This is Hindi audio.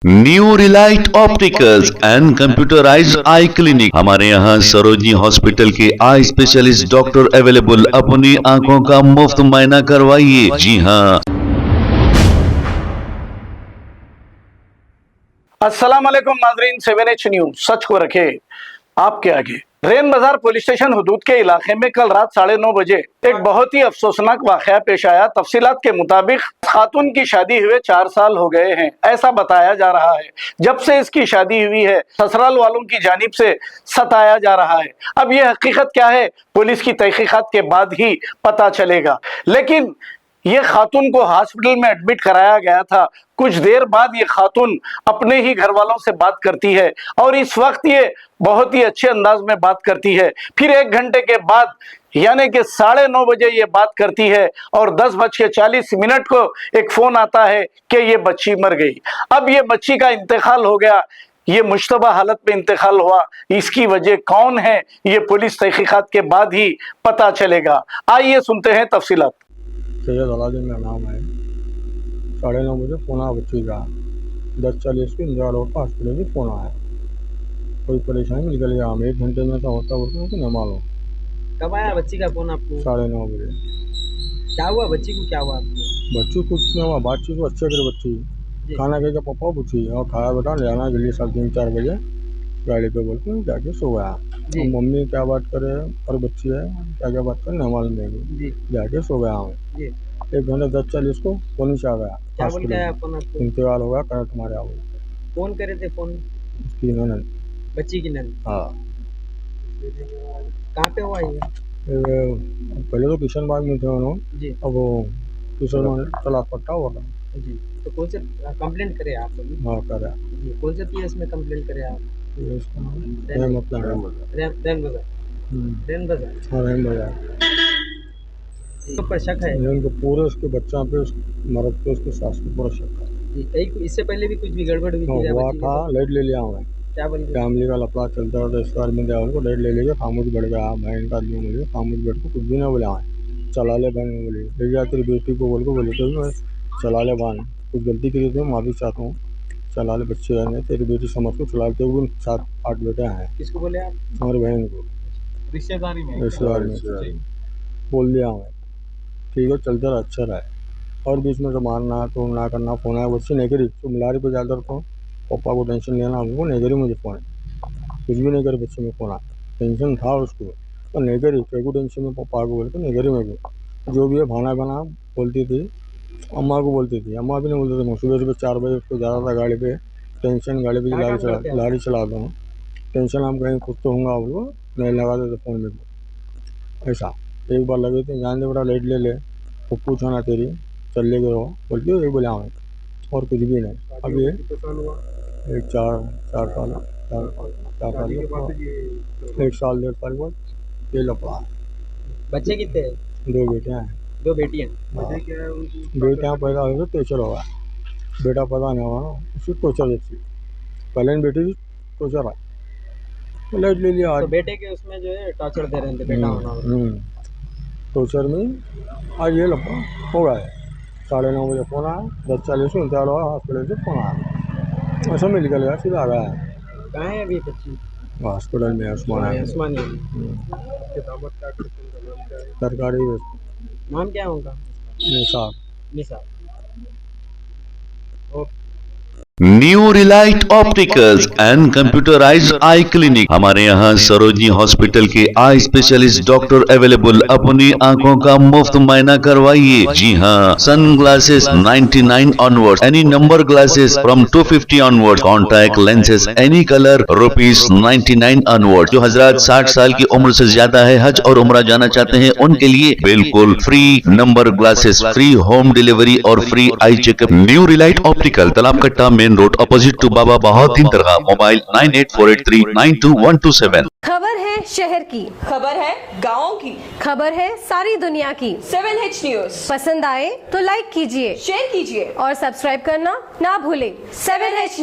New Relight opticals and computerised I clinic. हमारे यहाँ सरोजनी हॉस्पिटल के आई स्पेशलिस्ट डॉक्टर अवेलेबल। अपनी आंखों का मुफ्त मुआयना करवाइए। जी हाँ। अस्सलाम वालेकुम नाजरीन, 7H न्यूज सच को रखे आपके आगे। रेन बाजार पुलिस स्टेशन हुदूद के इलाके में कल रात 9:30 बजे एक बहुत ही अफसोसनाक वाकया पेश आया। तफसीलात के मुताबिक खातून की शादी हुए 4 साल हो गए हैं, ऐसा बताया जा रहा है। जब से इसकी शादी हुई है ससुराल वालों की जानिब से सताया जा रहा है। अब यह हकीकत क्या है पुलिस की तहकीकात के बाद ही पता चलेगा। लेकिन ये खातून को हॉस्पिटल में एडमिट कराया गया था। कुछ देर बाद ये खातून अपने ही घर वालों से बात करती है और इस वक्त ये बहुत ही अच्छे अंदाज में बात करती है। फिर 1 घंटे के बाद यानी कि 9:30 बजे ये बात करती है और 10:40 को एक फोन आता है कि ये बच्ची मर गई। अब ये बच्ची का इंतकाल हो गया। ये मुश्तबा हालत में इंतकाल हुआ। इसकी वजह कौन है ये पुलिस तहकीकात के बाद ही पता चलेगा। आइए सुनते हैं तफसीलात। सैयद अलादीन मेरा नाम है। 9:30 बजे फ़ोन आया बच्ची का। 10:40 को इंदिरा रोड पर हॉस्पिटल से फ़ोन आया। कोई परेशानी निकल गया। हम 1 घंटे में तो होता बोलते न मालूम। कब आया बच्ची का फोन आपको? 9:30 बजे। क्या हुआ बच्ची को, क्या हुआ आपको? बच्ची कुछ नहीं हुआ। बातचीत तो अच्छे करे बच्ची। खाना खा के पापा पूछी और खाया बेटा ले आना के लिए 3:30-4 बजे गाड़ी पे बोल के जाके सो गया। और मम्मी क्या बात करे और बच्ची है क्या बात करे न मालूम नहीं। जाके सो गया हूँ। 1 घंटे 10:40 को पुलिस आ गया। क्या बोल के आया फोन आपको? इंतकाल होगा कर तुम्हारे आओ। कौन करे थे फोन? उसकी ननद, बच्ची की नंद। हाँ। कहाँ पे हुआ ये? पहले तो किशन बाग में थे उन्होंने जी। अब वो किशन चला पट्टा हुआ था जी। तो कौन से कंप्लेंट करे आप लोग? हाँ करा जी। कौन से पीएस में कंप्लेंट करे आप? रैन बाजार। हाँ रैन बाजार। पर शक है उनको पूरे उसके बच्चा पे मर्द पे उसके सास पे पूरा शक है। इससे पहले भी कुछ भी गड़बड़ हुई थी? हुआ था। लाइट ले लिया हूँ। क्या बोल फैमिली का लफड़ा चलता रहा। इस बार में दिया उनको लाइट ले लेके खामोश बैठ गया। बहन का आदमी बोले खामोश बैठ को कुछ भी ना बोला है। चला ले बहन बोली ले जा तेरी बेटी को बोल को बोले तो मैं चला ले बहन कुछ गलती की थी माफ़ी चाहता हूँ। चला ले बच्चे रहने तेरी बेटी समझ को चलाते हुए 7-8 बेटे हैं। किसको बोले आप? हमारे बहन को रिश्तेदारी में बोल दिया हमें। ठीक है चलता रहा अच्छा रहा है। और बीच में तो मारना तो ना करना फ़ोन आया बच्ची नहीं करी तो मिलारी पर ज़्यादा तो पापा को टेंशन लेना हमको नहीं करी। मुझे फ़ोन कुछ भी नहीं करे बच्चे में फ़ोन आया टेंशन था उसको तो नहीं करी। तेरे को टेंशन में पापा को बोलते नहीं करी। मेरे को जो भी है भाना बना बोलती थी। अम्मा को बोलती थी। अम्मा भी नहीं बोलते थे। मैं सुबह 4 बजे उसको जाता था गाड़ी पे टेंशन गाड़ी पे लाड़ी चलाता हूँ। टेंशन हम कहीं खुद तो होंगे वो नहीं लगा देते फ़ोन में को ऐसा। एक बार लगे थे जान दे बेटा लाइट ले ले वो पूछा ना तेरी चल ले गए बोल के एक बोले हमें और कुछ भी नहीं। अब ये 4 साल 1 साल 1.5 साल बाद ये लफड़ा। बच्चे कितने? 2 बेटे हैं। 2 बेटियां। बेटियाँ पैदा हुए तो टोचर होगा। बेटा पता नहीं हुआ ना उसकी टोचर जैसी पहले बेटी थी टोचर है तो लाइट ले लिया। तो बेटे के उसमें जो है टॉर्चर दे रहे थे बेटा होना टोचर में आज ये लफड़ा हो गया है। 9:30 बजे फ़ोन आया। 10:40 को इंतकाल हुआ हॉस्पिटल से फ़ोन आया। ऐसा में निकल गया सीधा आ गया है। कहाँ है अभी बच्ची? हॉस्पिटल में उस्मानिया सरकारी नाम क्या है उनका? Nisar. New Relight opticals and computerised I clinic. हमारे यहाँ सरोजनी हॉस्पिटल के आई स्पेशलिस्ट डॉक्टर अवेलेबल। अपनी आंखों का मुफ्त मुआयना करवाइए। जी हाँ। Sun glasses 99 onward, any number glasses from 250 onward, contact lenses any colour ₹99 onward. जो हजरात 60 साल की उम्र से ज्यादा है हज और उम्रा जाना चाहते हैं उनके लिए बिल्कुल free number glasses, free home delivery और free eye checkup. New relight optical Talab Katta main road opposite to Baba Bahauddin Dargah. Mobile 9848392127। खबर है शहर की, खबर है गाँव की, खबर है सारी दुनिया की। 7H न्यूज पसंद आए तो लाइक कीजिए, शेयर कीजिए और सब्सक्राइब करना ना भूलें। 7H news.